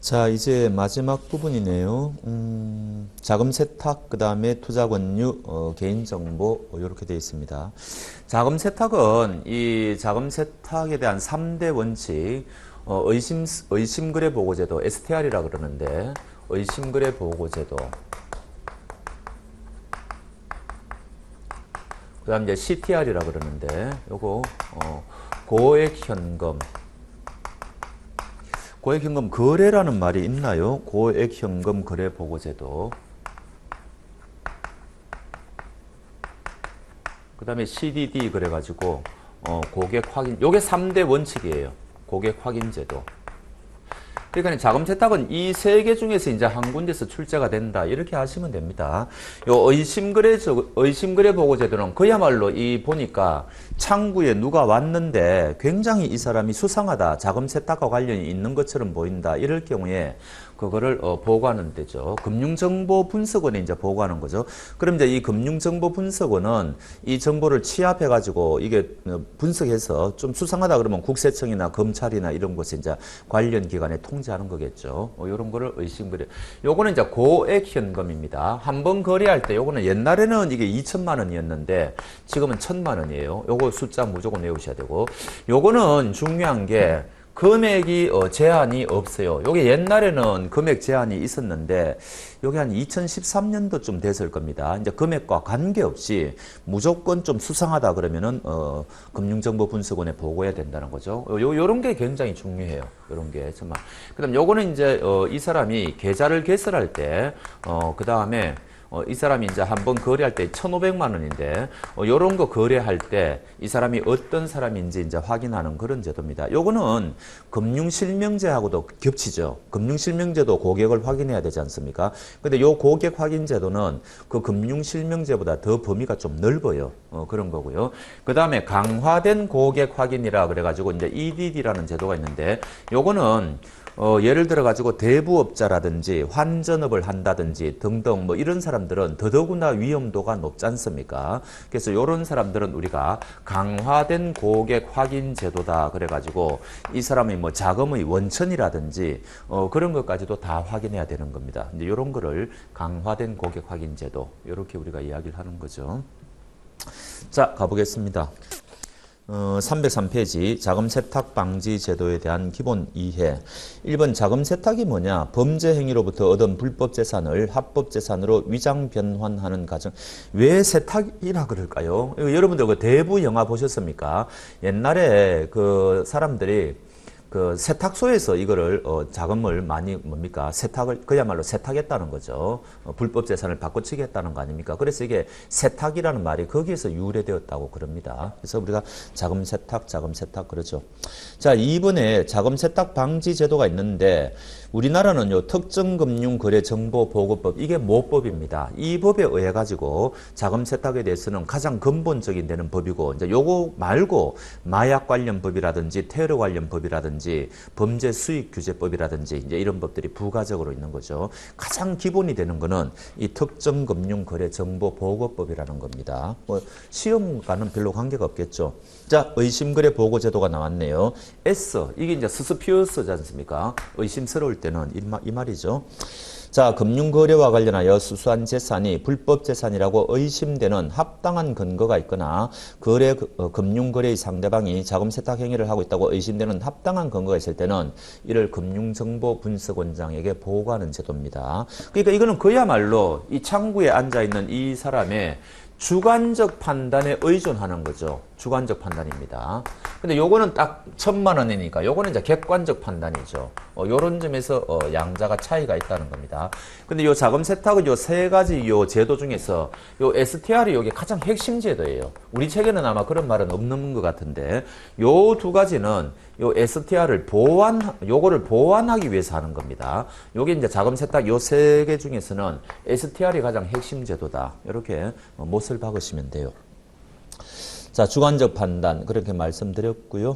자, 이제 마지막 부분이네요. 자금 세탁, 그 다음에 투자 권유, 개인정보, 이렇게 되어 있습니다. 자금 세탁은 이 자금 세탁에 대한 3대 원칙, 의심거래 보고제도, STR이라 그러는데, 의심거래 보고제도, 그 다음 이제 CTR이라 그러는데, 요거, 고액현금, 고액현금 거래라는 말이 있나요? 고액현금 거래 보고제도. 그 다음에 CDD 그래가지고 고객 확인. 요게 3대 원칙이에요. 고객 확인제도. 그러니까 자금 세탁은 이 세 개 중에서 이제 한 군데서 출제가 된다. 이렇게 하시면 됩니다. 요 의심거래 보고제도는 그야말로 이 보니까 창구에 누가 왔는데 굉장히 이 사람이 수상하다. 자금 세탁과 관련이 있는 것처럼 보인다. 이럴 경우에 그거를 보고하는 데죠. 금융정보 분석원에 이제 보고하는 거죠. 그럼 이제 이 금융정보 분석원은 이 정보를 취합해가지고 이게 분석해서 좀 수상하다 그러면 국세청이나 검찰이나 이런 곳에 이제 관련 기관에 통지하는 거겠죠. 이런 거를 의심거래. 요거는 이제 고액 현금입니다. 한 번 거래할 때 요거는 옛날에는 이게 2천만 원이었는데 지금은 1,000만 원이에요. 요거 숫자 무조건 외우셔야 되고. 요거는 중요한 게 금액이 제한이 없어요. 요게 옛날에는 금액 제한이 있었는데 요게 한 2013년도쯤 됐을 겁니다. 이제 금액과 관계없이 무조건 좀 수상하다 그러면은 금융정보분석원에 보고해야 된다는 거죠. 요런 게 굉장히 중요해요. 요런 게 정말. 그다음 요거는 이제 이 사람이 계좌를 개설할 때 그다음에 이 사람이 이제 한번 거래할 때 1,500만 원인데, 요런 거 거래할 때 이 사람이 어떤 사람인지 이제 확인하는 그런 제도입니다. 요거는 금융실명제하고도 겹치죠. 금융실명제도 고객을 확인해야 되지 않습니까? 근데 요 고객 확인 제도는 그 금융실명제보다 더 범위가 좀 넓어요. 그런 거고요. 그 다음에 강화된 고객 확인이라 그래가지고 이제 EDD라는 제도가 있는데, 요거는 예를 들어 가지고 대부업자라든지 환전업을 한다든지 등등 뭐 이런 사람들은 더더구나 위험도가 높지 않습니까? 그래서 이런 사람들은 우리가 강화된 고객 확인 제도다 그래 가지고 이 사람의 뭐 자금의 원천이라든지 그런 것까지도 다 확인해야 되는 겁니다. 이제 이런 거를 강화된 고객 확인 제도 이렇게 우리가 이야기를 하는 거죠. 자, 가보겠습니다. 303페이지 자금 세탁 방지 제도에 대한 기본 이해. 1번 자금 세탁이 뭐냐? 범죄 행위로부터 얻은 불법 재산을 합법 재산으로 위장 변환하는 과정. 왜 세탁이라 그럴까요? 여러분들 그 대부 영화 보셨습니까? 옛날에 그 사람들이 그 세탁소에서 이거를 자금을 많이 뭡니까 세탁을 그야말로 세탁했다는 거죠. 불법 재산을 바꿔치기 했다는 거 아닙니까? 그래서 이게 세탁이라는 말이 거기에서 유래되었다고 그럽니다. 그래서 우리가 자금 세탁 그러죠. 자, 2번에 자금 세탁 방지 제도가 있는데 우리나라는 요 특정금융거래정보보고법 이게 모법입니다. 이 법에 의해 가지고 자금 세탁에 대해서는 가장 근본적인 되는 법이고 이제 요거 말고 마약 관련 법이라든지 테러 관련 법이라든지 범죄 수익 규제법이라든지 이제 이런 법들이 부가적으로 있는 거죠. 가장 기본이 되는 거는 이 특정금융거래정보보고법이라는 겁니다. 뭐 시험과는 별로 관계가 없겠죠. 자, 의심거래 보고제도가 나왔네요. S 이게 이제 스스피어스지 않습니까? 의심스러울 때는 이 말이죠. 자, 금융거래와 관련하여 수수한 재산이 불법 재산이라고 의심되는 합당한 근거가 있거나 금융거래의 상대방이 자금 세탁 행위를 하고 있다고 의심되는 합당한 근거가 있을 때는 이를 금융정보분석원장에게 보고하는 제도입니다. 그러니까 이거는 그야말로 이 창구에 앉아있는 이 사람의 주관적 판단에 의존하는 거죠. 주관적 판단입니다. 근데 요거는 딱 1,000만 원이니까 요거는 이제 객관적 판단이죠. 요런 점에서 양자가 차이가 있다는 겁니다. 근데 요 자금 세탁은 요 세 가지 요 제도 중에서 요 STR이 요게 가장 핵심 제도예요. 우리 책에는 아마 그런 말은 없는 것 같은데 요 두 가지는 요 STR을 요거를 보완하기 위해서 하는 겁니다. 요게 이제 자금 세탁 요 세 개 중에서는 STR이 가장 핵심 제도다. 이렇게 못을 박으시면 돼요. 자, 주관적 판단 그렇게 말씀드렸고요.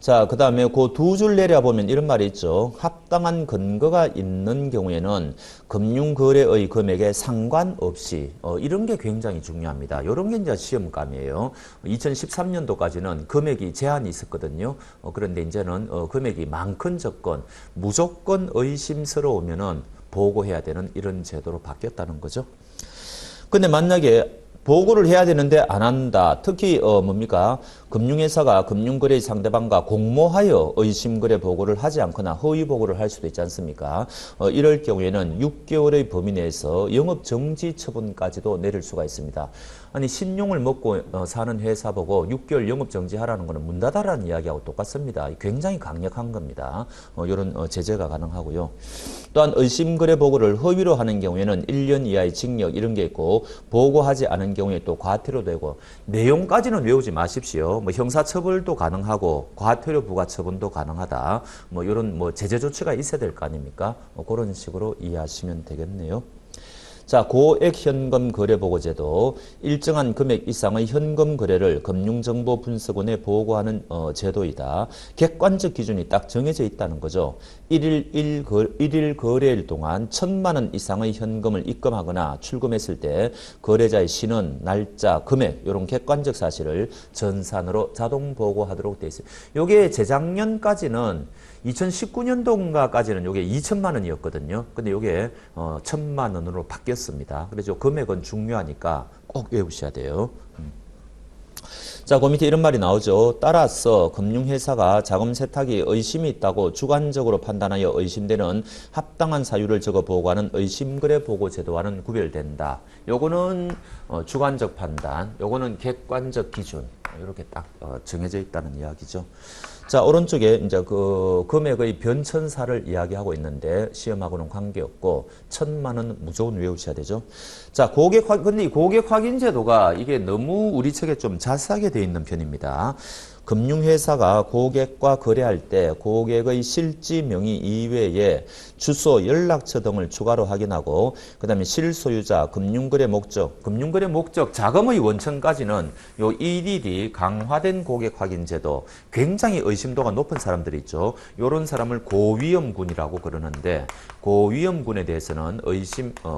자, 그 다음에 그 두 줄 내려보면 이런 말이 있죠. 합당한 근거가 있는 경우에는 금융거래의 금액에 상관없이 이런 게 굉장히 중요합니다. 이런 게 이제 시험감이에요. 2013년도까지는 금액이 제한이 있었거든요. 그런데 이제는 금액이 많건 적건 무조건 의심스러우면은 보고해야 되는 이런 제도로 바뀌었다는 거죠. 근데 만약에 보고를 해야 되는데 안 한다. 특히 뭡니까? 금융회사가 금융거래 상대방과 공모하여 의심거래 보고를 하지 않거나 허위 보고를 할 수도 있지 않습니까? 이럴 경우에는 6개월의 범위 내에서 영업정지 처분까지도 내릴 수가 있습니다. 아니 신용을 먹고 사는 회사 보고 6개월 영업정지하라는 것은 문 닫아라는 이야기하고 똑같습니다. 굉장히 강력한 겁니다. 이런 제재가 가능하고요. 또한 의심거래 보고를 허위로 하는 경우에는 1년 이하의 징역 이런 게 있고 보고하지 않은 경우에 또 과태료 되고 내용까지는 외우지 마십시오. 뭐 형사처벌도 가능하고 과태료 부과처분도 가능하다. 뭐 이런 뭐 제재 조치가 있어야 될 거 아닙니까? 그런 식으로 이해하시면 되겠네요. 자, 고액 현금 거래 보고제도 일정한 금액 이상의 현금 거래를 금융정보분석원에 보고하는 제도이다. 객관적 기준이 딱 정해져 있다는 거죠. 1일 거래일 동안 1,000만 원 이상의 현금을 입금하거나 출금했을 때 거래자의 신원, 날짜, 금액 이런 객관적 사실을 전산으로 자동 보고하도록 되어 있어요. 이게 재작년까지는 2019년도인가까지는 이게 2천만 원이었거든요. 근데 이게 1,000만 원으로 바뀌었습니다. 그래서 금액은 중요하니까 꼭 외우셔야 돼요. 자, 그 밑에 이런 말이 나오죠. 따라서 금융회사가 자금 세탁이 의심이 있다고 주관적으로 판단하여 의심되는 합당한 사유를 적어 보고하는 의심거래 보고 제도와는 구별된다. 요거는 주관적 판단, 요거는 객관적 기준 이렇게 딱 정해져 있다는 이야기죠. 자, 오른쪽에 이제 그 금액의 변천사를 이야기하고 있는데 시험하고는 관계없고 1,000만 원 무조건 외우셔야 되죠. 자, 근데 이 고객 확인 제도가 이게 너무 우리 책에 좀 자세하게 되어 있는 편입니다. 금융회사가 고객과 거래할 때 고객의 실지 명의 이외에 주소, 연락처 등을 추가로 확인하고 그 다음에 실소유자, 금융거래 목적, 자금의 원천까지는 요 EDD 강화된 고객 확인 제도 굉장히 의심도가 높은 사람들이 있죠. 요런 사람을 고위험군이라고 그러는데 고위험군에 대해서는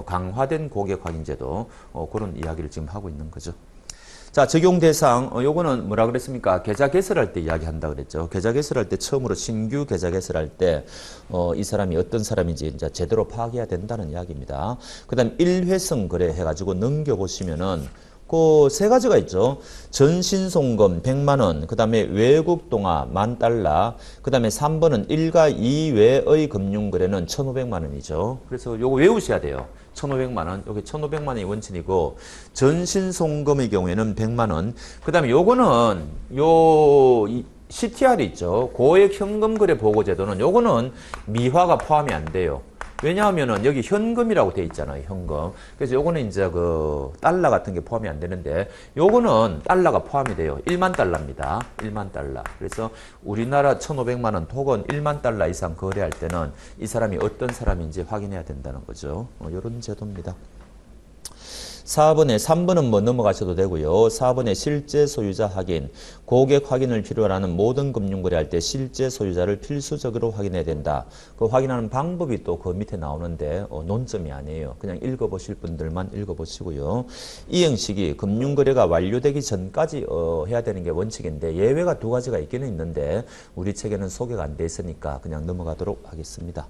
강화된 고객 확인 제도 그런 이야기를 지금 하고 있는 거죠. 자, 적용 대상, 요거는 뭐라 그랬습니까? 계좌 개설할 때 이야기한다 그랬죠. 계좌 개설할 때 처음으로 신규 계좌 개설할 때, 이 사람이 어떤 사람인지 이제 제대로 파악해야 된다는 이야기입니다. 그 다음 일회성 거래 해가지고 넘겨보시면은, 그 세 가지가 있죠. 전신송금 100만 원, 그 다음에 외국 동화 $10,000, 그 다음에 3번은 일가 이외의 금융거래는 1,500만 원이죠. 그래서 요거 외우셔야 돼요. 1,500만 원, 여기 1,500만 원이 원칙이고 전신송금의 경우에는 100만 원. 그 다음에 요거는 CTR 있죠. 고액 현금거래 보고제도는 요거는 미화가 포함이 안 돼요. 왜냐하면은 여기 현금이라고 돼 있잖아요, 현금. 그래서 요거는 이제 그 달러 같은 게 포함이 안 되는데 요거는 달러가 포함이 돼요. 1만 달러입니다. 1만 달러. 그래서 우리나라 1,500만 원 혹은 1만 달러 이상 거래할 때는 이 사람이 어떤 사람인지 확인해야 된다는 거죠. 요런 제도입니다. 3번은 뭐 넘어가셔도 되고요. 4번에 실제 소유자 확인, 고객 확인을 필요로 하는 모든 금융거래할 때 실제 소유자를 필수적으로 확인해야 된다. 그 확인하는 방법이 또 그 밑에 나오는데 논점이 아니에요. 그냥 읽어보실 분들만 읽어보시고요. 이행식이 금융거래가 완료되기 전까지 해야 되는 게 원칙인데 예외가 두 가지가 있기는 있는데 우리 책에는 소개가 안 돼 있으니까 그냥 넘어가도록 하겠습니다.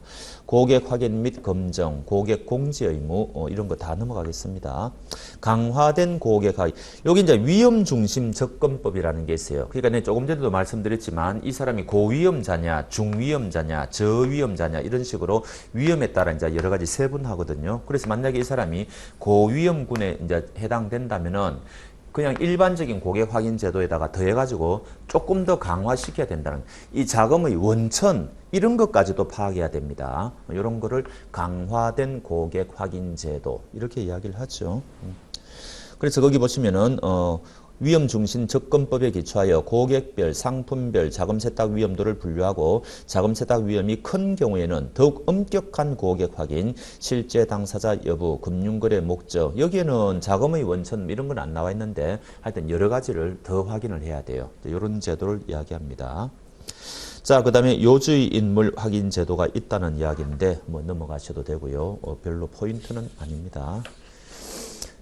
고객 확인 및 검정, 고객 공지 의무 이런 거 다 넘어가겠습니다. 강화된 고객 확인. 여기 이제 위험 중심 접근법이라는 게 있어요. 그러니까 내가 조금 전에도 말씀드렸지만 이 사람이 고위험자냐, 중위험자냐, 저위험자냐 이런 식으로 위험에 따라 이제 여러 가지 세분하거든요. 그래서 만약에 이 사람이 고위험군에 이제 해당된다면은 그냥 일반적인 고객 확인 제도에다가 더해가지고 조금 더 강화시켜야 된다는 이 자금의 원천 이런 것까지도 파악해야 됩니다. 이런 거를 강화된 고객 확인 제도 이렇게 이야기를 하죠. 그래서 거기 보시면은 위험중심 접근법에 기초하여 고객별, 상품별 자금 세탁 위험도를 분류하고 자금 세탁 위험이 큰 경우에는 더욱 엄격한 고객 확인, 실제 당사자 여부, 금융거래 목적 여기에는 자금의 원천 이런 건 안 나와 있는데 하여튼 여러 가지를 더 확인을 해야 돼요. 이런 제도를 이야기합니다. 자, 그 다음에 요주의 인물 확인 제도가 있다는 이야기인데 뭐 넘어가셔도 되고요. 별로 포인트는 아닙니다.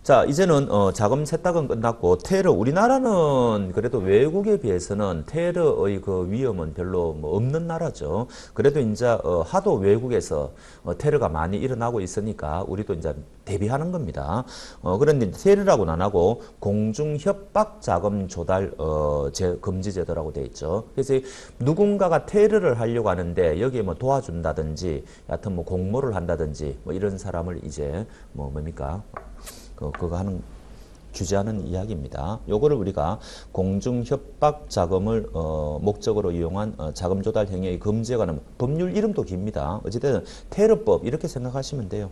자, 이제는 자금 세탁은 끝났고 테러, 우리나라는 그래도 외국에 비해서는 테러의 그 위험은 별로 뭐 없는 나라죠. 그래도 이제 하도 외국에서 테러가 많이 일어나고 있으니까 우리도 이제 대비하는 겁니다. 그런데 테러라고는 안 하고 공중협박 자금 조달 금지 제도라고 돼 있죠. 그래서 누군가가 테러를 하려고 하는데 여기에 뭐 도와준다든지, 여하튼 뭐 공모를 한다든지 뭐 이런 사람을 이제 뭡니까? 그거 하는 규제하는 이야기입니다. 요거를 우리가 공중협박 자금을 목적으로 이용한 자금 조달 행위의 금지에 관한 법률 이름도 깁니다. 어찌됐든 테러법 이렇게 생각하시면 돼요.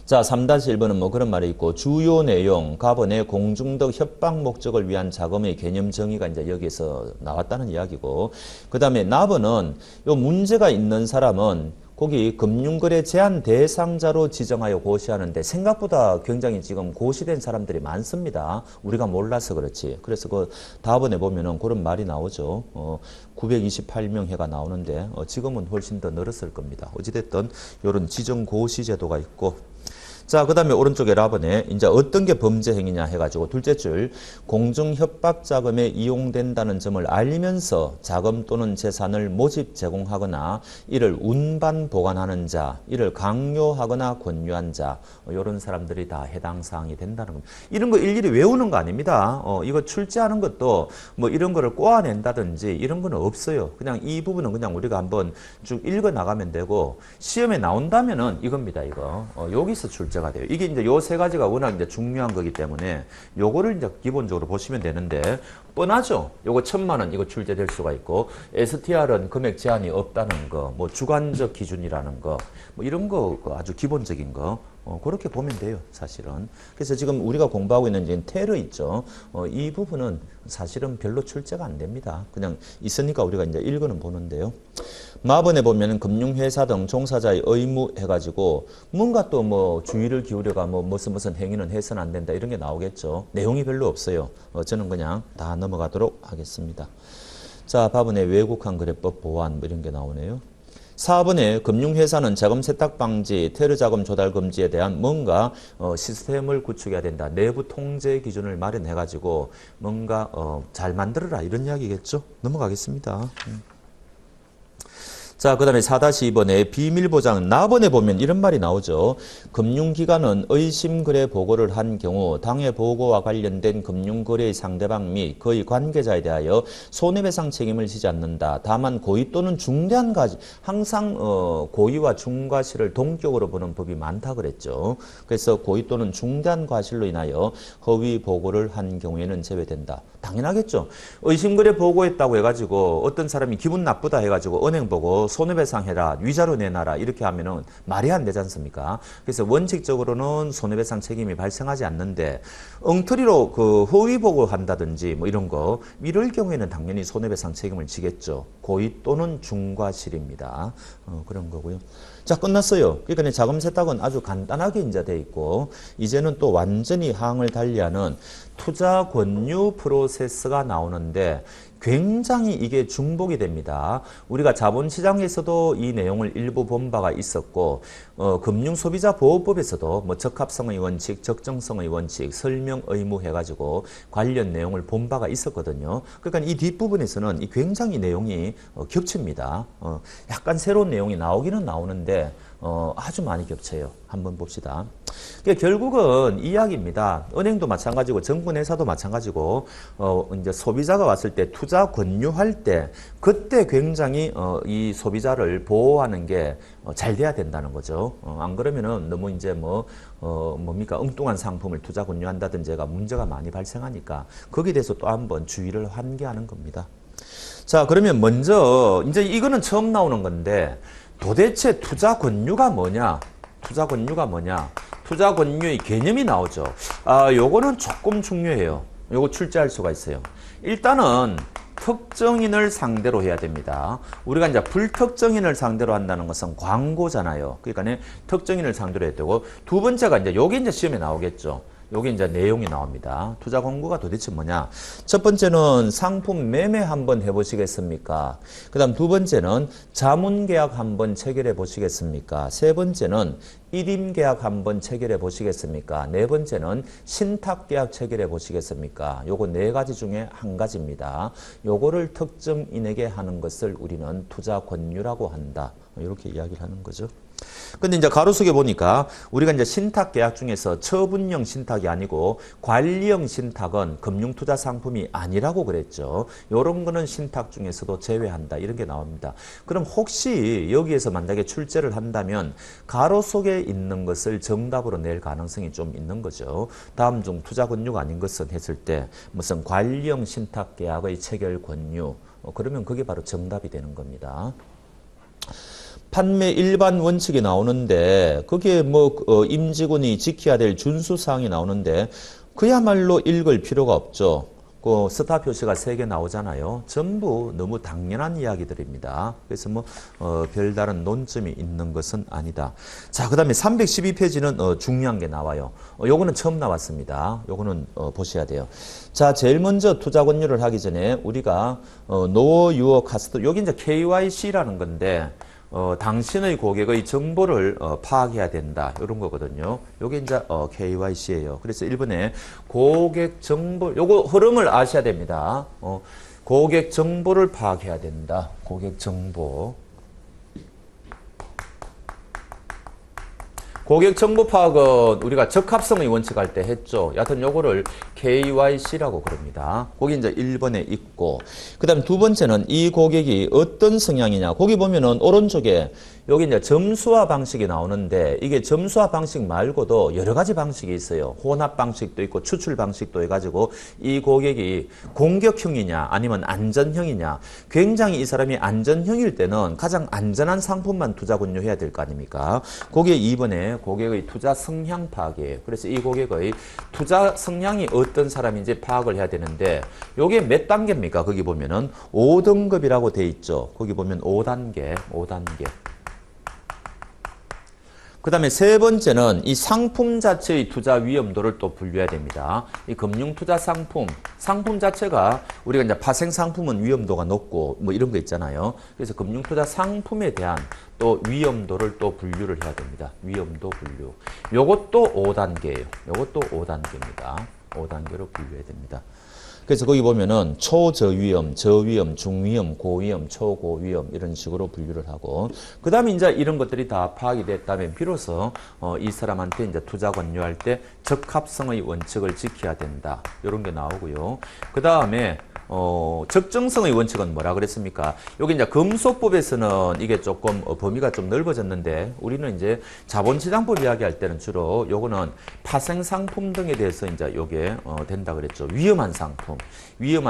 자, 3-1번은 뭐 그런 말이 있고, 주요 내용, 가번의 공중적 협박 목적을 위한 자금의 개념 정의가 이제 여기서 나왔다는 이야기고, 그 다음에 나번은 요 문제가 있는 사람은 거기 금융거래 제한 대상자로 지정하여 고시하는데 생각보다 굉장히 지금 고시된 사람들이 많습니다. 우리가 몰라서 그렇지. 그래서 그 다음번에 보면은 그런 말이 나오죠. 928명 해가 나오는데 지금은 훨씬 더 늘었을 겁니다. 어찌됐든 이런 지정 고시 제도가 있고, 자, 그 다음에 오른쪽에 라번에 이제 어떤 게 범죄 행위냐 해가지고 둘째 줄 공중협박 자금에 이용된다는 점을 알면서 자금 또는 재산을 모집 제공하거나 이를 운반 보관하는 자, 이를 강요하거나 권유한 자, 이런 사람들이 다 해당 사항이 된다는 겁니다. 이런 거 일일이 외우는 거 아닙니다. 이거 출제하는 것도 뭐 이런 거를 꼬아낸다든지 이런 거는 없어요. 그냥 이 부분은 그냥 우리가 한번 쭉 읽어 나가면 되고, 시험에 나온다면은 이겁니다. 이거 여기서 출제 가 돼요. 이게 이제 요 세 가지가 워낙 이제 중요한 거기 때문에 요거를 이제 기본적으로 보시면 되는데, 뻔하죠. 요거 1,000만 원 이거 출제될 수가 있고, STR은 금액 제한이 없다는 거, 뭐 주관적 기준이라는 거, 뭐 이런 거 아주 기본적인 거. 그렇게 보면 돼요, 사실은. 그래서 지금 우리가 공부하고 있는 지금 테러 있죠. 이 부분은 사실은 별로 출제가 안 됩니다. 그냥 있으니까 우리가 이제 읽어는 보는데요. 마번에 보면은 금융회사 등 종사자의 의무 해가지고 뭔가 또 뭐 주의를 기울여가 뭐 무슨 행위는 해서는 안 된다 이런 게 나오겠죠. 내용이 별로 없어요. 저는 그냥 다 넘어가도록 하겠습니다. 자, 바번에 외국환 거래법 보완 뭐 이런 게 나오네요. 4번에 금융회사는 자금 세탁 방지, 테러 자금 조달 금지에 대한 뭔가 시스템을 구축해야 된다. 내부 통제 기준을 마련해가지고 뭔가 잘 만들어라 이런 이야기겠죠. 넘어가겠습니다. 자, 그 다음에 4-2번에 비밀보장, 나번에 보면 이런 말이 나오죠. 금융기관은 의심거래 보고를 한 경우 당해 보고와 관련된 금융거래의 상대방 및 그의 관계자에 대하여 손해배상 책임을 지지 않는다. 다만 고의 또는 중대한 과실, 항상 고의와 중과실을 동격으로 보는 법이 많다 그랬죠. 그래서 고의 또는 중대한 과실로 인하여 허위 보고를 한 경우에는 제외된다. 당연하겠죠. 의심거래 보고했다고 해가지고 어떤 사람이 기분 나쁘다 해가지고 은행 보고 손해배상해라, 위자료 내놔라 이렇게 하면은 말이 안 되지 않습니까? 그래서 원칙적으로는 손해배상 책임이 발생하지 않는데 엉터리로 그 허위 보고한다든지 뭐 이런 거 이럴 경우에는 당연히 손해배상 책임을 지겠죠. 고의 또는 중과실입니다. 그런 거고요. 자, 끝났어요. 그러니까 자금 세탁은 아주 간단하게 이제 돼 있고, 이제는 또 완전히 항을 달리하는 투자 권유 프로세스가 나오는데 굉장히 이게 중복이 됩니다. 우리가 자본시장에서도 이 내용을 일부 본 바가 있었고, 금융소비자보호법에서도 뭐 적합성의 원칙, 적정성의 원칙, 설명 의무 해가지고 관련 내용을 본 바가 있었거든요. 그러니까 이 뒷부분에서는 이 굉장히 내용이 겹칩니다. 약간 새로운 내용이 나오기는 나오는데 아주 많이 겹쳐요. 한번 봅시다. 그러니까 결국은 이야기입니다. 은행도 마찬가지고 정부회사도 마찬가지고 이제 소비자가 왔을 때 투자 권유할 때 그때 굉장히 이 소비자를 보호하는 게 잘 돼야 된다는 거죠. 안 그러면은 너무 이제 뭡니까 엉뚱한 상품을 투자 권유한다든지가 문제가 많이 발생하니까 거기에 대해서 또 한번 주의를 환기하는 겁니다. 자, 그러면 먼저 이제 이거는 처음 나오는 건데 도대체 투자 권유가 뭐냐? 투자 권유가 뭐냐? 투자 권유의 개념이 나오죠. 요거는 조금 중요해요. 요거 출제할 수가 있어요. 일단은 특정인을 상대로 해야 됩니다. 우리가 이제 불특정인을 상대로 한다는 것은 광고잖아요. 그러니까 특정인을 상대로 해야 되고, 두 번째가 이제 요게 이제 시험에 나오겠죠. 요게 이제 내용이 나옵니다. 투자 권고가 도대체 뭐냐? 첫 번째는 상품 매매 한번 해보시겠습니까? 그 다음 두 번째는 자문계약 한번 체결해 보시겠습니까? 세 번째는 일임계약 한번 체결해 보시겠습니까? 네 번째는 신탁계약 체결해 보시겠습니까? 요거 네 가지 중에 한 가지입니다. 요거를 특정인에게 하는 것을 우리는 투자 권유라고 한다. 이렇게 이야기를 하는 거죠. 근데 이제 가로수에 보니까 우리가 이제 신탁 계약 중에서 처분형 신탁이 아니고 관리형 신탁은 금융투자 상품이 아니라고 그랬죠. 요런 거는 신탁 중에서도 제외한다. 이런 게 나옵니다. 그럼 혹시 여기에서 만약에 출제를 한다면 가로속에 있는 것을 정답으로 낼 가능성이 좀 있는 거죠. 다음 중 투자 권유가 아닌 것은 했을 때 무슨 관리형 신탁 계약의 체결 권유. 그러면 그게 바로 정답이 되는 겁니다. 판매 일반 원칙이 나오는데 거기에 뭐 임직원이 지켜야 될 준수사항이 나오는데 그야말로 읽을 필요가 없죠. 그 스타 표시가 3개 나오잖아요. 전부 너무 당연한 이야기들입니다. 그래서 뭐 별다른 논점이 있는 것은 아니다. 자, 그 다음에 312페이지는 중요한 게 나와요. 요거는 처음 나왔습니다. 요거는 보셔야 돼요. 자, 제일 먼저 투자 권유를 하기 전에 우리가 노 유어 카스트, 여기 이제 KYC라는 건데 당신의 고객의 정보를 파악해야 된다. 이런 거거든요. 요게 이제 KYC예요. 그래서 1번에 고객 정보, 요거 흐름을 아셔야 됩니다. 고객 정보를 파악해야 된다. 고객 정보. 고객 정보 파악은 우리가 적합성의 원칙 할 때 했죠. 여하튼 요거를 KYC라고 그럽니다. 거기 이제 1번에 있고, 그 다음 두 번째는 이 고객이 어떤 성향이냐. 거기 보면은 오른쪽에 여기 이제 점수화 방식이 나오는데 이게 점수화 방식 말고도 여러 가지 방식이 있어요. 혼합 방식도 있고 추출 방식도 해가지고 이 고객이 공격형이냐 아니면 안전형이냐. 굉장히 이 사람이 안전형일 때는 가장 안전한 상품만 투자 권유해야 될 거 아닙니까? 거기에 2번에 고객의 투자 성향 파악이에요. 그래서 이 고객의 투자 성향이 어떤 사람인지 파악을 해야 되는데 요게 몇 단계입니까? 거기 보면은 5등급이라고 돼 있죠. 거기 보면 5단계. 그 다음에 세 번째는 이 상품 자체의 투자 위험도를 또 분류해야 됩니다. 이 금융투자 상품 자체가 우리가 이제 파생 상품은 위험도가 높고 뭐 이런 거 있잖아요. 그래서 금융투자 상품에 대한 또 위험도를 또 분류를 해야 됩니다. 위험도 분류. 요것도 5단계예요. 요것도 5단계입니다. 5단계로 분류해야 됩니다. 그래서 거기 보면은 초저위험, 저위험, 중위험, 고위험, 초고위험 이런 식으로 분류를 하고 그 다음에 이제 이런 것들이 다 파악이 됐다면 비로소 이 사람한테 이제 투자 권유할 때 적합성의 원칙을 지켜야 된다. 이런 게 나오고요. 그 다음에 적정성의 원칙은 뭐라 그랬습니까? 여기 이제 금소법에서는 이게 조금 범위가 좀 넓어졌는데 우리는 이제 자본시장법 이야기할 때는 주로 요거는 파생상품 등에 대해서 이제 요게 된다 그랬죠. 위험한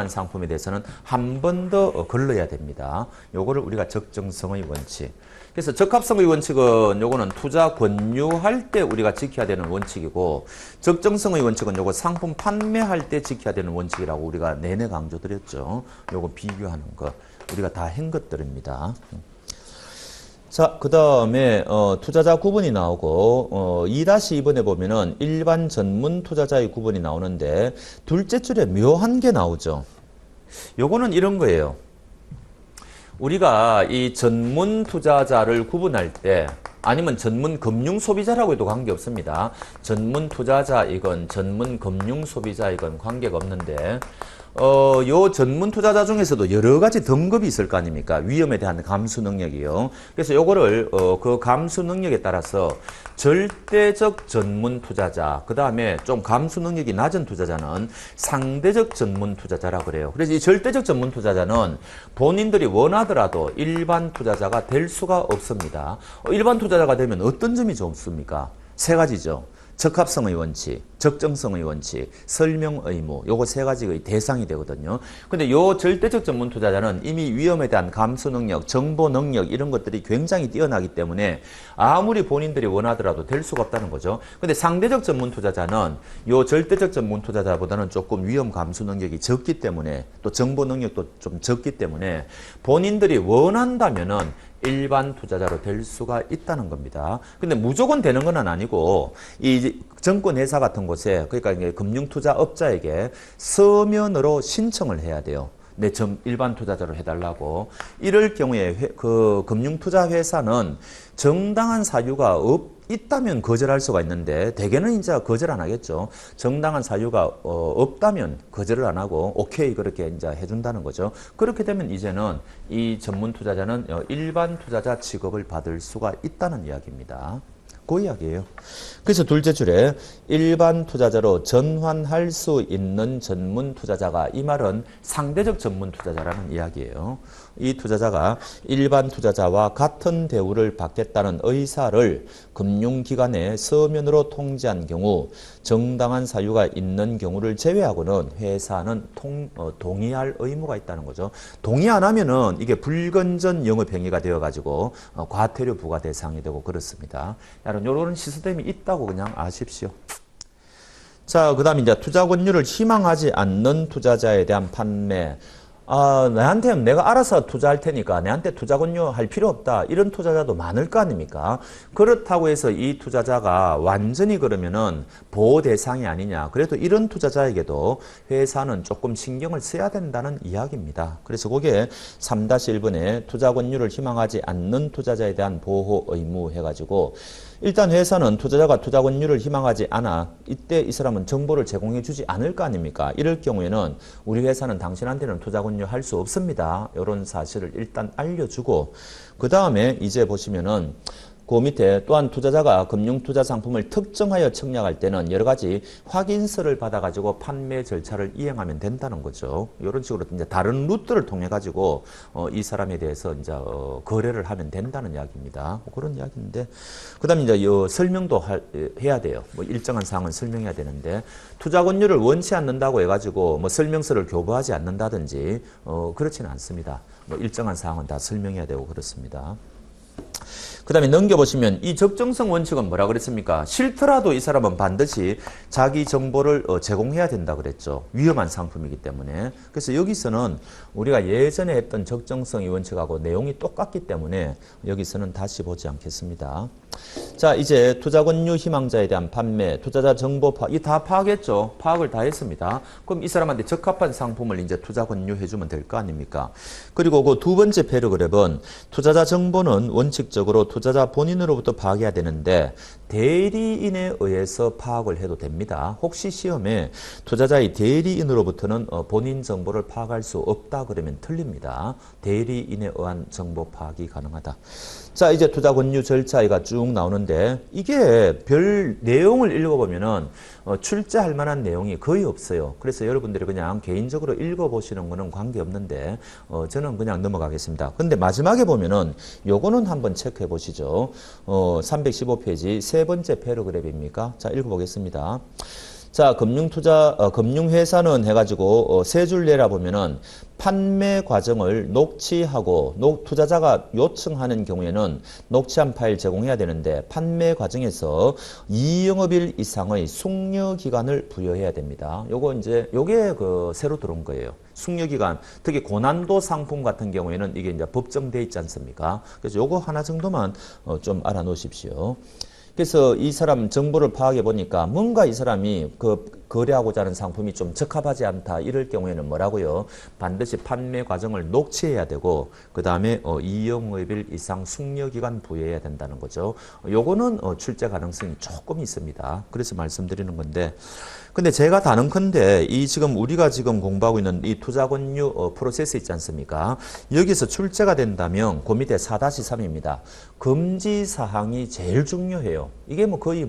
상품에 대해서는 한 번 더 걸러야 됩니다. 요거를 우리가 적정성의 원칙. 그래서 적합성의 원칙은 요거는 투자 권유할 때 우리가 지켜야 되는 원칙이고 적정성의 원칙은 요거 상품 판매할 때 지켜야 되는 원칙이라고 우리가 내내 강조드렸죠. 요거 비교하는 거 우리가 다 한 것들입니다. 자, 그 다음에 투자자 구분이 나오고 2-2번에 보면은 일반 전문 투자자의 구분이 나오는데 둘째 줄에 묘한 게 나오죠. 요거는 이런 거예요. 우리가 이 전문 투자자를 구분할 때 아니면 전문 금융 소비자라고 해도 관계없습니다. 전문 투자자이건 전문 금융 소비자이건 관계가 없는데 요 전문 투자자 중에서도 여러 가지 등급이 있을 거 아닙니까? 위험에 대한 감수 능력이요. 그래서 요거를 그 감수 능력에 따라서 절대적 전문 투자자, 그 다음에 좀 감수 능력이 낮은 투자자는 상대적 전문 투자자라고 그래요. 그래서 이 절대적 전문 투자자는 본인들이 원하더라도 일반 투자자가 될 수가 없습니다. 일반 투자자가 되면 어떤 점이 좋습니까? 세 가지죠. 적합성의 원칙, 적정성의 원칙, 설명 의무, 요거 세 가지의 대상이 되거든요. 근데 요 절대적 전문 투자자는 이미 위험에 대한 감수 능력, 정보 능력 이런 것들이 굉장히 뛰어나기 때문에 아무리 본인들이 원하더라도 될 수가 없다는 거죠. 근데 상대적 전문 투자자는 요 절대적 전문 투자자보다는 조금 위험 감수 능력이 적기 때문에 또 정보 능력도 좀 적기 때문에 본인들이 원한다면은 일반 투자자로 될 수가 있다는 겁니다. 근데 무조건 되는 건 아니고 이 증권회사 같은 곳에 그러니까 이제 금융투자업자에게 서면으로 신청을 해야 돼요. 내 일반 투자자로 해달라고. 이럴 경우에 그 금융투자회사는 정당한 사유가 있다면 거절할 수가 있는데 대개는 이제 거절 안 하겠죠. 정당한 사유가 없다면 거절을 안 하고 오케이 그렇게 이제 해준다는 거죠. 그렇게 되면 이제는 이 전문 투자자는 일반 투자자 취급을 받을 수가 있다는 이야기입니다. 그 이야기예요. 그래서 둘째 줄에 일반 투자자로 전환할 수 있는 전문 투자자가, 이 말은 상대적 전문 투자자라는 이야기예요. 이 투자자가 일반 투자자와 같은 대우를 받겠다는 의사를 금융기관에 서면으로 통지한 경우 정당한 사유가 있는 경우를 제외하고는 회사는 동의할 의무가 있다는 거죠. 동의 안 하면은 이게 불건전 영업행위가 되어가지고 과태료 부과 대상이 되고 그렇습니다. 여러분, 이런 시스템이 있다고 그냥 아십시오. 자, 그 다음에 이제 투자 권유를 희망하지 않는 투자자에 대한 판매. 나한테 내가 알아서 투자할 테니까 내한테 투자 권유할 필요 없다. 이런 투자자도 많을 거 아닙니까? 그렇다고 해서 이 투자자가 완전히 그러면은 보호 대상이 아니냐. 그래도 이런 투자자에게도 회사는 조금 신경을 써야 된다는 이야기입니다. 그래서 그게 3-1번에 투자 권유를 희망하지 않는 투자자에 대한 보호 의무 해가지고 일단 회사는 투자자가 투자 권유를 희망하지 않아 이때 이 사람은 정보를 제공해 주지 않을 거 아닙니까? 이럴 경우에는 우리 회사는 당신한테는 투자 권유 할 수 없습니다. 이런 사실을 일단 알려주고 그 다음에 이제 보시면은 그 밑에 또한 투자자가 금융투자 상품을 특정하여 청약할 때는 여러 가지 확인서를 받아가지고 판매 절차를 이행하면 된다는 거죠. 이런 식으로 이제 다른 루트를 통해 가지고 이 사람에 대해서 이제 거래를 하면 된다는 이야기입니다. 그런 이야기인데, 그다음에 이제 설명도 해야 돼요. 뭐 일정한 사항은 설명해야 되는데 투자 권유를 원치 않는다고 해가지고 뭐 설명서를 교부하지 않는다든지 그렇지는 않습니다. 뭐 일정한 사항은 다 설명해야 되고 그렇습니다. 그 다음에 넘겨보시면 이 적정성 원칙은 뭐라 그랬습니까? 싫더라도 이 사람은 반드시 자기 정보를 제공해야 된다 그랬죠. 위험한 상품이기 때문에. 그래서 여기서는 우리가 예전에 했던 적정성의 원칙하고 내용이 똑같기 때문에 여기서는 다시 보지 않겠습니다. 자, 이제 투자 권유 희망자에 대한 판매, 투자자 정보 파악, 이 다 파악했죠. 파악을 다 했습니다. 그럼 이 사람한테 적합한 상품을 이제 투자 권유해주면 될 거 아닙니까? 그리고 그 두 번째 패러그랩은 투자자 정보는 원칙적으로 투자자 본인으로부터 파악해야 되는데 대리인에 의해서 파악을 해도 됩니다. 혹시 시험에 투자자의 대리인으로부터는 본인 정보를 파악할 수 없다 그러면 틀립니다. 대리인에 의한 정보 파악이 가능하다. 자, 이제 투자 권유 절차가 쭉 나오는데 이게 별 내용을 읽어보면은 출제할 만한 내용이 거의 없어요. 그래서 여러분들이 그냥 개인적으로 읽어보시는 거는 관계없는데 저는 그냥 넘어가겠습니다. 근데 마지막에 보면은 요거는 한번 체크해 보시죠. 315페이지 세 번째 패러그랩입니까? 자, 읽어보겠습니다. 자, 금융회사는 해가지고 세 줄 내라 보면은 판매 과정을 녹취하고 투자자가 요청하는 경우에는 녹취한 파일 제공해야 되는데 판매 과정에서 2영업일 이상의 숙려 기간을 부여해야 됩니다. 요게 그 새로 들어온 거예요. 숙려 기간, 특히 고난도 상품 같은 경우에는 이게 이제 법정돼 있지 않습니까? 그래서 요거 하나 정도만 좀 알아 놓으십시오. 그래서 이 사람 정보를 파악해 보니까 뭔가 이 사람이 거래하고자 하는 상품이 좀 적합하지 않다. 이럴 경우에는 뭐라고요? 반드시 판매 과정을 녹취해야 되고 그 다음에 2영업일 이상 숙려기간 부여해야 된다는 거죠. 요거는 출제 가능성이 조금 있습니다. 그래서 말씀드리는 건데, 근데 제가 단언컨대 지금 우리가 지금 공부하고 있는 이 투자 권유 프로세스 있지 않습니까? 여기서 출제가 된다면 그 밑에 4-3입니다. 금지 사항이 제일 중요해요. 이게 뭐 거의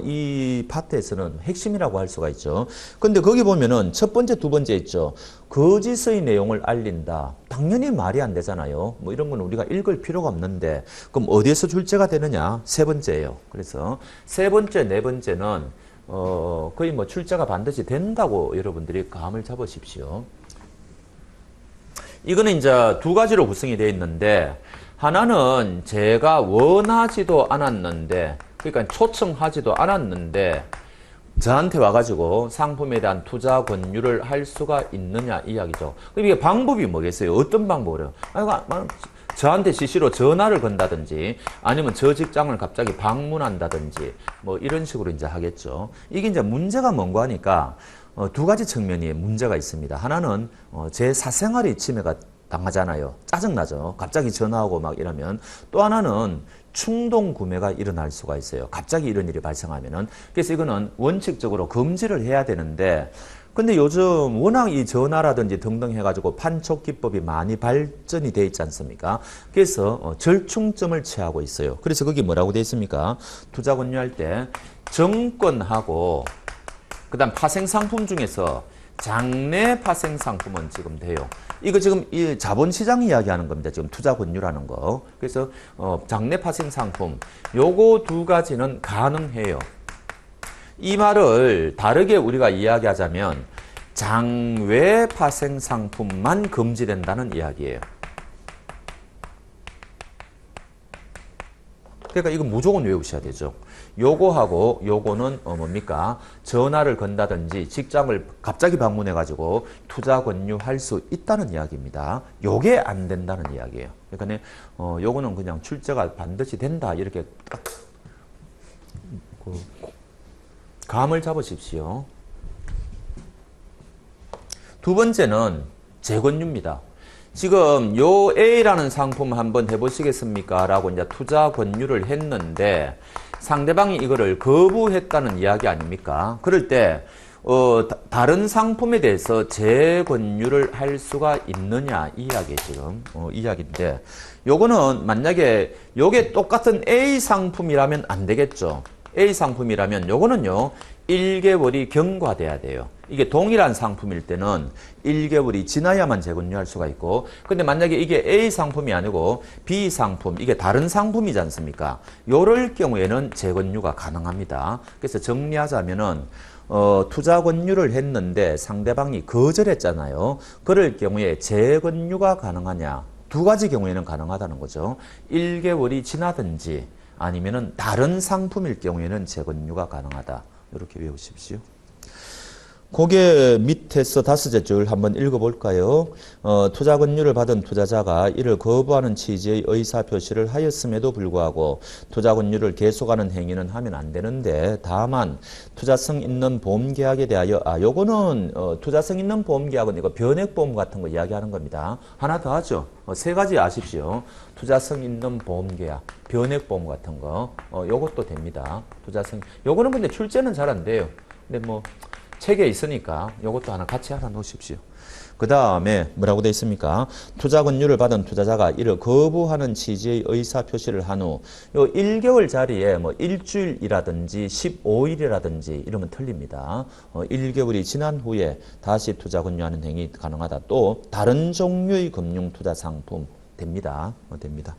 이 파트에서는 핵심이라고 할 수가 있죠. 근데 거기 보면은 첫 번째, 두 번째 있죠. 거짓의 내용을 알린다. 당연히 말이 안 되잖아요. 뭐 이런 건 우리가 읽을 필요가 없는데 그럼 어디에서 출제가 되느냐? 세 번째예요. 그래서 세 번째, 네 번째는 거의 뭐 출제가 반드시 된다고 여러분들이 감을 잡으십시오. 이거는 이제 두 가지로 구성이 되어 있는데 하나는 제가 원하지도 않았는데, 그러니까 초청하지도 않았는데 저한테 와가지고 상품에 대한 투자 권유를 할 수가 있느냐 이야기죠. 그럼 이게 방법이 뭐겠어요? 어떤 방법으로? 저한테 CC로 전화를 건다든지 아니면 저 직장을 갑자기 방문한다든지 뭐 이런 식으로 이제 하겠죠. 이게 이제 문제가 뭔가 하니까 두 가지 측면이 문제가 있습니다. 하나는 제 사생활이 침해가 당하잖아요. 짜증나죠. 갑자기 전화하고 막 이러면. 또 하나는 충동 구매가 일어날 수가 있어요. 갑자기 이런 일이 발생하면은. 그래서 이거는 원칙적으로 금지를 해야 되는데, 근데 요즘 워낙 이 전화라든지 등등 해가지고 판촉 기법이 많이 발전이 돼 있지 않습니까? 그래서 절충점을 취하고 있어요. 그래서 거기 뭐라고 돼 있습니까? 투자 권유할 때 정권하고 그다음 파생상품 중에서 장내 파생상품은 지금 돼요. 이거 지금 이 자본시장 이야기하는 겁니다. 지금 투자 권유라는 거. 그래서 장내 파생상품 요거 두 가지는 가능해요. 이 말을 다르게 우리가 이야기하자면 장외 파생상품만 금지된다는 이야기예요. 그러니까 이거 무조건 외우셔야 되죠. 요거하고 요거는 뭡니까? 전화를 건다든지 직장을 갑자기 방문해가지고 투자 권유할 수 있다는 이야기입니다. 요게 안 된다는 이야기예요. 그러니까 요거는 그냥 출제가 반드시 된다 이렇게 딱 감을 잡으십시오. 두 번째는 재권유입니다. 지금 요 A라는 상품 한번 해보시겠습니까? 라고 이제 투자 권유를 했는데 상대방이 이거를 거부했다는 이야기 아닙니까? 그럴 때 다른 상품에 대해서 재권유를 할 수가 있느냐 이 이야기 지금 이야기인데 요거는 만약에 요게 똑같은 A 상품이라면 안 되겠죠. A 상품이라면 요거는요 1개월이 경과돼야 돼요. 이게 동일한 상품일 때는 1개월이 지나야만 재권유할 수가 있고, 근데 만약에 이게 A 상품이 아니고 B 상품, 이게 다른 상품이지 않습니까? 요럴 경우에는 재권유가 가능합니다. 그래서 정리하자면은 투자 권유를 했는데 상대방이 거절했잖아요. 그럴 경우에 재권유가 가능하냐? 두 가지 경우에는 가능하다는 거죠. 1개월이 지나든지 아니면은 다른 상품일 경우에는 재권유가 가능하다. 이렇게 외우십시오. 고개 밑에서 다섯째 줄 한번 읽어볼까요? 투자 권유를 받은 투자자가 이를 거부하는 취지의 의사표시를 하였음에도 불구하고 투자 권유를 계속하는 행위는 하면 안 되는데 다만 투자성 있는 보험계약에 대하여 요거는 투자성 있는 보험계약은 이거 변액보험 같은 거 이야기하는 겁니다. 하나 더 하죠. 세 가지 아십시오. 투자성 있는 보험계약, 변액보험 같은 거 요것도 됩니다. 투자성 요거는 근데 출제는 잘 안 돼요. 근데 뭐 책에 있으니까 이것도 하나 같이 하나 놓으십시오. 그 다음에 뭐라고 되어 있습니까? 투자 권유를 받은 투자자가 이를 거부하는 취지의 의사표시를 한 후 요 1개월 자리에 뭐 일주일이라든지 15일이라든지 이러면 틀립니다. 1개월이 지난 후에 다시 투자 권유하는 행위 가능하다. 또 다른 종류의 금융투자 상품 됩니다. 됩니다.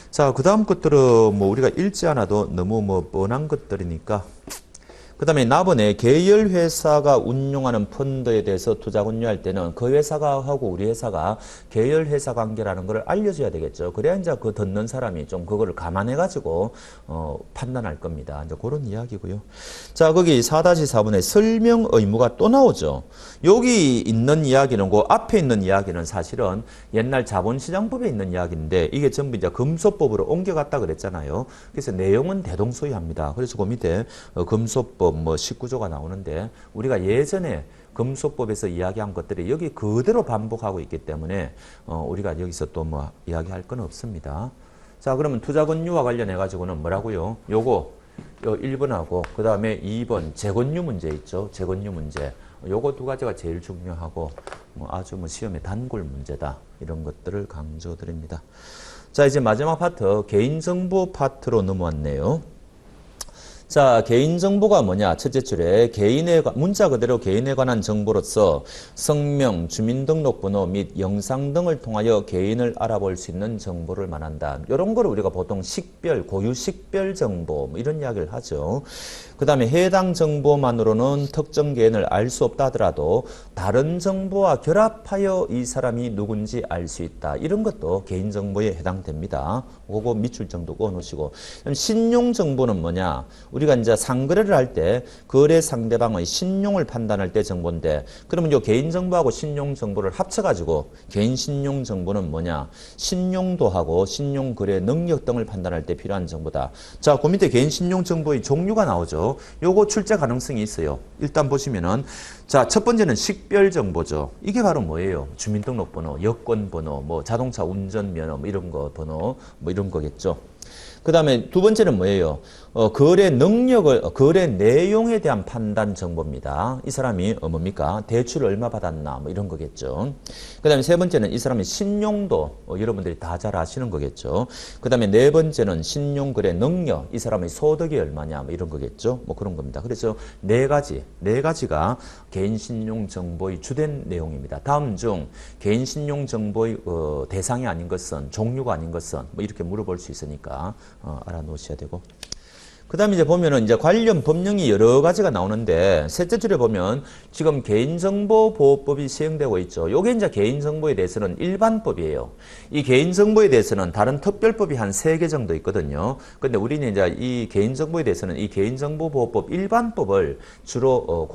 자, 그 다음 것들은 뭐 우리가 읽지 않아도 너무 뭐 뻔한 것들이니까 그 다음에 나번에 계열회사가 운용하는 펀드에 대해서 투자 권유할 때는 그 회사가 하고 우리 회사가 계열회사 관계라는 걸 알려줘야 되겠죠. 그래야 이제 그 듣는 사람이 좀 그거를 감안해가지고 판단할 겁니다. 이제 그런 이야기고요. 자, 거기 4-4번에 설명 의무가 또 나오죠. 여기 있는 이야기는 그 앞에 있는 이야기는 사실은 옛날 자본시장법에 있는 이야기인데 이게 전부 이제 금소법으로 옮겨갔다 그랬잖아요. 그래서 내용은 대동소이합니다. 그래서 그 밑에 금소법 뭐 19조가 나오는데 우리가 예전에 금소법에서 이야기한 것들이 여기 그대로 반복하고 있기 때문에 우리가 여기서 또 뭐 이야기할 건 없습니다. 자, 그러면 투자 권유와 관련해 가지고는 뭐라고요? 요거 1번하고 그 다음에 2번 재권유 문제 있죠. 재권유 문제. 요거 두 가지가 제일 중요하고 뭐 아주 뭐 시험의 단골 문제다. 이런 것들을 강조드립니다. 자, 이제 마지막 파트 개인정보 파트로 넘어왔네요. 자, 개인정보가 뭐냐? 첫째 줄에 문자 그대로 개인에 관한 정보로서 성명, 주민등록번호 및 영상 등을 통하여 개인을 알아볼 수 있는 정보를 말한다. 이런 걸 우리가 보통 식별, 고유 식별 정보 뭐 이런 이야기를 하죠. 그 다음에 해당 정보만으로는 특정 개인을 알 수 없다 하더라도 다른 정보와 결합하여 이 사람이 누군지 알 수 있다. 이런 것도 개인정보에 해당됩니다. 그거 밑줄 정도 꺼놓으시고. 신용정보는 뭐냐? 우리 우리가 이제 상거래를 할 때 거래 상대방의 신용을 판단할 때 정보인데 그러면 요 개인정보하고 신용정보를 합쳐가지고 개인 신용정보는 뭐냐? 신용도하고 신용거래 능력 등을 판단할 때 필요한 정보다. 자, 그 밑에 개인 신용정보의 종류가 나오죠. 요거 출제 가능성이 있어요. 일단 보시면은 자, 첫 번째는 식별정보죠. 이게 바로 뭐예요? 주민등록번호, 여권번호, 뭐 자동차 운전면허, 뭐 이런 거 번호, 뭐 이런 거겠죠. 그 다음에 두 번째는 뭐예요? 거래 능력을, 거래 내용에 대한 판단 정보입니다. 이 사람이 뭡니까? 대출을 얼마 받았나, 뭐 이런 거겠죠. 그 다음에 세 번째는 이 사람의 신용도, 여러분들이 다 잘 아시는 거겠죠. 그 다음에 네 번째는 신용거래 능력, 이 사람의 소득이 얼마냐, 뭐 이런 거겠죠. 뭐 그런 겁니다. 그래서 네 가지가 개인 신용 정보의 주된 내용입니다. 다음 중 개인 신용 정보의 대상이 아닌 것은, 종류가 아닌 것은, 뭐 이렇게 물어볼 수 있으니까 알아놓으셔야 되고. 그 다음에 이제 보면은 이제 관련 법령이 여러 가지가 나오는데, 셋째 줄에 보면 지금 개인정보보호법이 시행되고 있죠. 요게 이제 개인정보에 대해서는 일반법이에요. 이 개인정보에 대해서는 다른 특별법이 한 3개 정도 있거든요. 근데 우리는 이제 이 개인정보에 대해서는 이 개인정보보호법 일반법을 주로,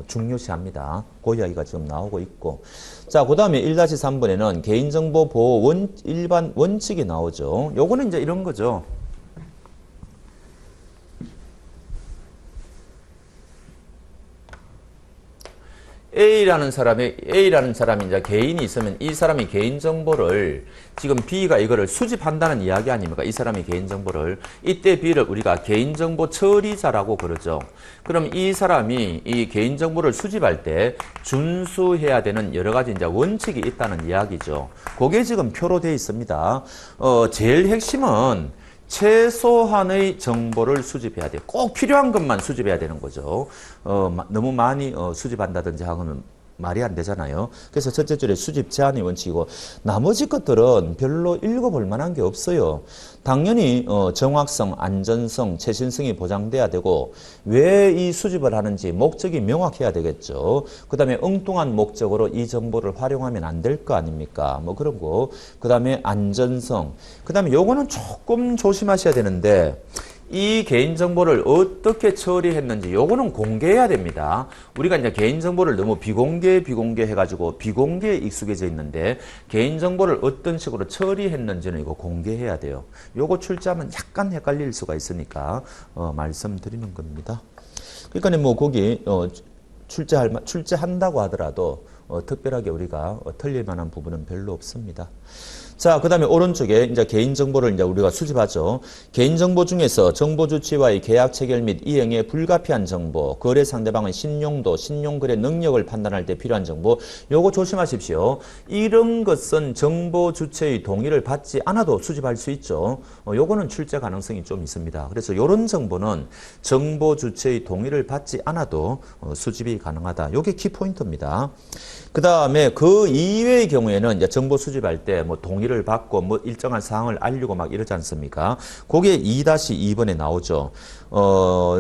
중요시합니다. 그 이야기가 지금 나오고 있고. 자, 그 다음에 1-3번에는 개인정보보호 일반 원칙이 나오죠. 요거는 이제 이런 거죠. A라는 사람이 이제 개인이 있으면 이 사람이 개인정보를 지금 B가 이거를 수집한다는 이야기 아닙니까? 이 사람이 개인정보를. 이때 B를 우리가 개인정보 처리자라고 그러죠. 그럼 이 사람이 이 개인정보를 수집할 때 준수해야 되는 여러 가지 이제 원칙이 있다는 이야기죠. 그게 지금 표로 되어 있습니다. 제일 핵심은 최소한의 정보를 수집해야 돼요. 꼭 필요한 것만 수집해야 되는 거죠. 너무 많이 수집한다든지 하고는 말이 안 되잖아요. 그래서 첫째 줄에 수집 제한의 원칙이고 나머지 것들은 별로 읽어볼 만한 게 없어요. 당연히 정확성, 안전성, 최신성이 보장돼야 되고 왜 이 수집을 하는지 목적이 명확해야 되겠죠. 그 다음에 엉뚱한 목적으로 이 정보를 활용하면 안 될 거 아닙니까? 뭐 그런 거. 그 다음에 안전성. 그 다음에 요거는 조금 조심하셔야 되는데 이 개인정보를 어떻게 처리했는지 요거는 공개해야 됩니다. 우리가 이제 개인정보를 너무 비공개 해가지고 비공개에 익숙해져 있는데 개인정보를 어떤 식으로 처리했는지는 이거 공개해야 돼요. 요거 출제하면 약간 헷갈릴 수가 있으니까 말씀드리는 겁니다. 그러니까 뭐 거기 출제한다고 하더라도 특별하게 우리가 틀릴 만한 부분은 별로 없습니다. 자, 그 다음에 오른쪽에 이제 개인정보를 이제 우리가 수집하죠. 개인정보 중에서 정보 주치와의 계약 체결 및 이행에 불가피한 정보, 거래 상대방의 신용도, 신용거래 능력을 판단할 때 필요한 정보, 요거 조심하십시오. 이런 것은 정보 주체의 동의를 받지 않아도 수집할 수 있죠. 요거는 출제 가능성이 좀 있습니다. 그래서 요런 정보는 정보 주체의 동의를 받지 않아도 수집이 가능하다. 요게 키포인트입니다. 그 다음에 그 이외의 경우에는 이제 정보 수집할 때 뭐 동의를 받고 뭐 일정한 사항을 알리고 막 이러지 않습니까? 그게 2-2번에 나오죠.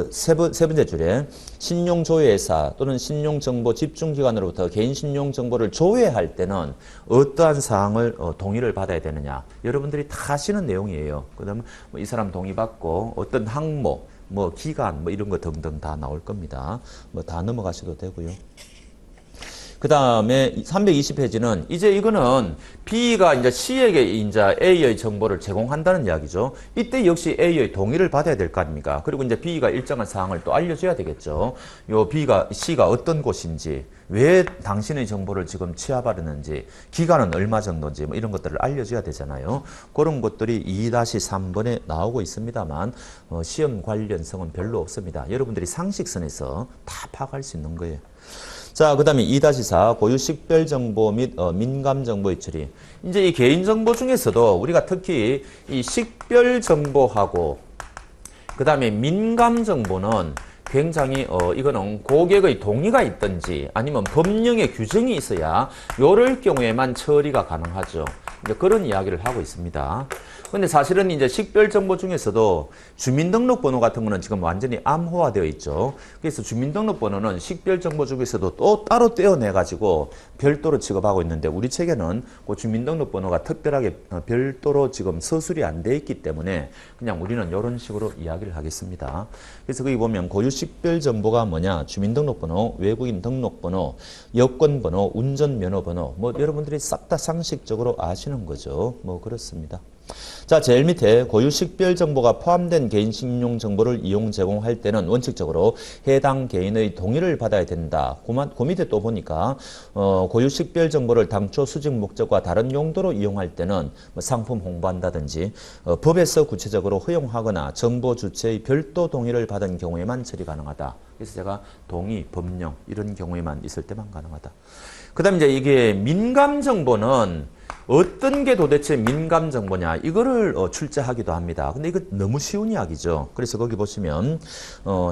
세 번째 줄에 신용조회사 또는 신용정보 집중기관으로부터 개인 신용정보를 조회할 때는 어떠한 사항을 동의를 받아야 되느냐. 여러분들이 다 아시는 내용이에요. 그 다음에 뭐 이 사람 동의받고 어떤 항목, 뭐 기간, 뭐 이런 거 등등 다 나올 겁니다. 뭐 다 넘어가셔도 되고요. 그 다음에 320페이지는 이제 이거는 B가 이제 C에게 이제 A의 정보를 제공한다는 이야기죠. 이때 역시 A의 동의를 받아야 될 거 아닙니까? 그리고 이제 B가 일정한 사항을 또 알려줘야 되겠죠. 요 C가 어떤 곳인지, 왜 당신의 정보를 지금 취합하려는지, 기간은 얼마 정도인지 뭐 이런 것들을 알려줘야 되잖아요. 그런 것들이 2-3번에 나오고 있습니다만 시험 관련성은 별로 없습니다. 여러분들이 상식선에서 다 파악할 수 있는 거예요. 자, 그 다음에 2-4 고유 식별정보 및 민감정보의 처리. 이제 이 개인정보 중에서도 우리가 특히 이 식별정보하고 그 다음에 민감정보는 굉장히 이거는 고객의 동의가 있든지 아니면 법령의 규정이 있어야 이럴 경우에만 처리가 가능하죠. 이제 그런 이야기를 하고 있습니다. 근데 사실은 이제 식별 정보 중에서도 주민등록번호 같은 거는 지금 완전히 암호화되어 있죠. 그래서 주민등록번호는 식별 정보 중에서도 또 따로 떼어내 가지고 별도로 취급하고 있는데 우리 책에는 그 주민등록번호가 특별하게 별도로 지금 서술이 안 돼 있기 때문에 그냥 우리는 이런 식으로 이야기를 하겠습니다. 그래서 거기 보면 고유 식별 정보가 뭐냐? 주민등록번호, 외국인 등록번호, 여권번호, 운전면허번호, 뭐 여러분들이 싹 다 상식적으로 아시는 거죠. 뭐 그렇습니다. 자, 제일 밑에 고유 식별 정보가 포함된 개인 신용 정보를 이용 제공할 때는 원칙적으로 해당 개인의 동의를 받아야 된다. 그 밑에 또 보니까 고유 식별 정보를 당초 수집 목적과 다른 용도로 이용할 때는 뭐 상품 홍보한다든지 법에서 구체적으로 허용하거나 정보 주체의 별도 동의를 받은 경우에만 처리 가능하다. 그래서 제가 동의, 법령 이런 경우에만 있을 때만 가능하다. 그 다음에 이제 이게 민감 정보는 어떤 게 도대체 민감 정보냐 이거를 출제하기도 합니다. 근데 이거 너무 쉬운 이야기죠. 그래서 거기 보시면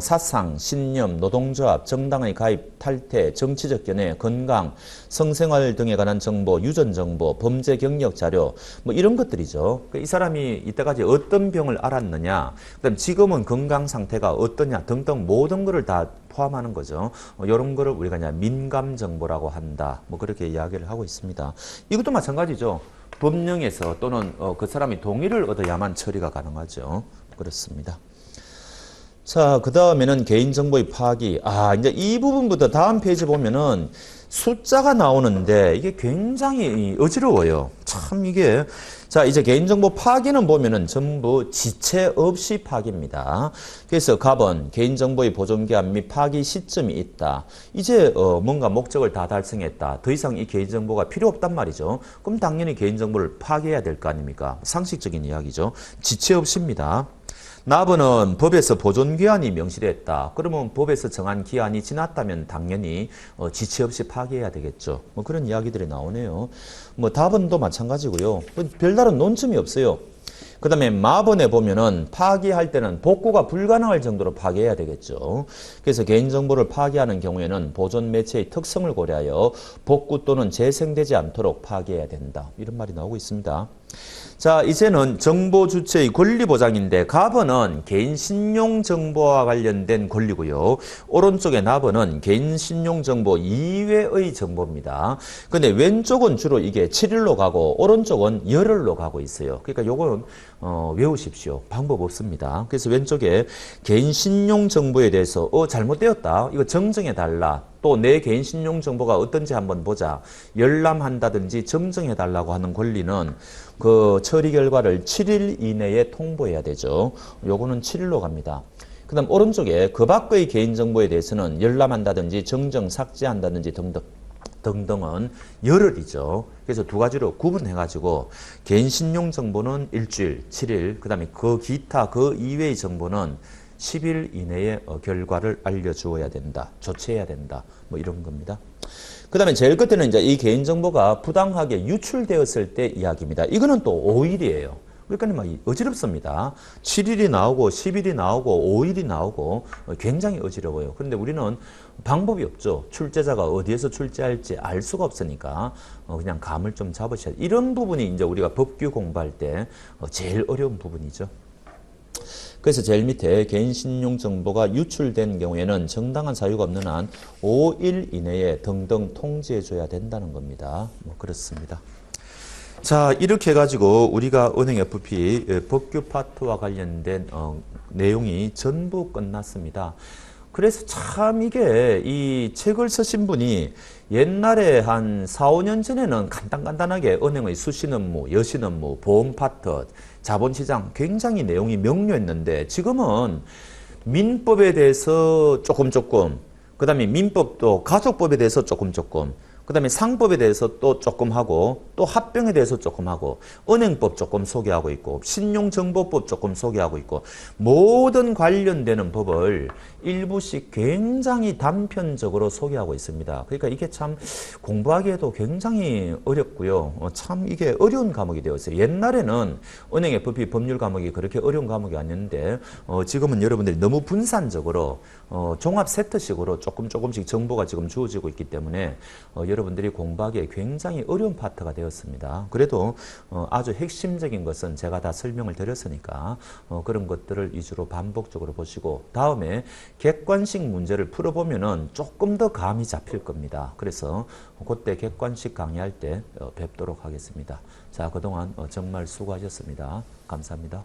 사상, 신념, 노동조합, 정당의 가입, 탈퇴, 정치적 견해, 건강, 성생활 등에 관한 정보, 유전 정보, 범죄 경력 자료 뭐 이런 것들이죠. 이 사람이 이때까지 어떤 병을 앓았느냐, 그다음 지금은 건강 상태가 어떠냐 등등 모든 것을 다 포함하는 거죠. 이런 거를 우리가 그냥 민감 정보라고 한다. 뭐 그렇게 이야기를 하고 있습니다. 이것도 마찬가지죠. 법령에서 또는 그 사람이 동의를 얻어야만 처리가 가능하죠. 그렇습니다. 자, 그 다음에는 개인정보의 파기. 이제 이 부분부터 다음 페이지 보면은 숫자가 나오는데 이게 굉장히 어지러워요. 참 이게. 자, 이제 개인정보 파기는 보면은 전부 지체 없이 파기입니다. 그래서 갑은 개인정보의 보존기한 및 파기 시점이 있다. 이제 뭔가 목적을 다 달성했다. 더 이상 이 개인정보가 필요 없단 말이죠. 그럼 당연히 개인정보를 파기해야 될 거 아닙니까? 상식적인 이야기죠. 지체 없이입니다. 나번은 법에서 보존기한이 명시됐다. 그러면 법에서 정한 기한이 지났다면 당연히 지체 없이 파기해야 되겠죠. 뭐 그런 이야기들이 나오네요. 뭐 답은도 마찬가지고요. 별다른 논점이 없어요. 그 다음에 마번에 보면은 파기할 때는 복구가 불가능할 정도로 파기해야 되겠죠. 그래서 개인정보를 파기하는 경우에는 보존 매체의 특성을 고려하여 복구 또는 재생되지 않도록 파기해야 된다. 이런 말이 나오고 있습니다. 자, 이제는 정보 주체의 권리 보장인데 가번은 개인 신용 정보와 관련된 권리고요. 오른쪽에 나번은 개인 신용 정보 이외의 정보입니다. 근데 왼쪽은 주로 이게 7일로 가고 오른쪽은 열흘로 가고 있어요. 그러니까 요거는 외우십시오. 방법 없습니다. 그래서 왼쪽에 개인 신용 정보에 대해서 잘못되었다. 이거 정정해 달라. 또 내 개인 신용 정보가 어떤지 한번 보자. 열람한다든지 정정해 달라고 하는 권리는 그 처리 결과를 7일 이내에 통보해야 되죠. 요거는 7일로 갑니다. 그 다음 오른쪽에 그 밖의 개인정보에 대해서는 열람한다든지 정정, 삭제한다든지 등등은 열흘이죠. 그래서 두 가지로 구분해가지고 개인 신용 정보는 일주일, 7일, 그 다음에 그 기타 그 이외의 정보는 10일 이내에 결과를 알려주어야 된다. 조치해야 된다. 뭐 이런 겁니다. 그 다음에 제일 끝에는 이제 이 개인정보가 부당하게 유출되었을 때 이야기입니다. 이거는 또 5일이에요. 그러니까 막 어지럽습니다. 7일이 나오고 10일이 나오고 5일이 나오고 굉장히 어지러워요. 그런데 우리는 방법이 없죠. 출제자가 어디에서 출제할지 알 수가 없으니까 그냥 감을 좀 잡으셔야 돼요. 이런 부분이 이제 우리가 법규 공부할 때 제일 어려운 부분이죠. 그래서 제일 밑에 개인 신용 정보가 유출된 경우에는 정당한 사유가 없는 한 5일 이내에 등등 통지해 줘야 된다는 겁니다. 뭐 그렇습니다. 자, 이렇게 해가지고 우리가 은행FP 법규 파트와 관련된 내용이 전부 끝났습니다. 그래서 참 이게 이 책을 쓰신 분이 옛날에 한 4, 5년 전에는 간단하게 은행의 수신 업무, 여신 업무, 보험 파트, 자본시장 굉장히 내용이 명료했는데 지금은 민법에 대해서 조금, 그 다음에 민법도 가족법에 대해서 조금, 그 다음에 상법에 대해서 또 조금 하고 또 합병에 대해서 조금 하고 은행법 조금 소개하고 있고 신용정보법 조금 소개하고 있고 모든 관련되는 법을 일부씩 굉장히 단편적으로 소개하고 있습니다. 그러니까 이게 참 공부하기에도 굉장히 어렵고요. 참 이게 어려운 과목이 되었어요. 옛날에는 은행FP 법률 과목이 그렇게 어려운 과목이 아니었는데 지금은 여러분들이 너무 분산적으로 종합 세트식으로 조금씩 정보가 지금 주어지고 있기 때문에 여러분 여러분들이 공부하기에 굉장히 어려운 파트가 되었습니다. 그래도 아주 핵심적인 것은 제가 다 설명을 드렸으니까 그런 것들을 위주로 반복적으로 보시고 다음에 객관식 문제를 풀어보면은 조금 더 감이 잡힐 겁니다. 그래서 그때 객관식 강의할 때 뵙도록 하겠습니다. 자, 그동안 정말 수고하셨습니다. 감사합니다.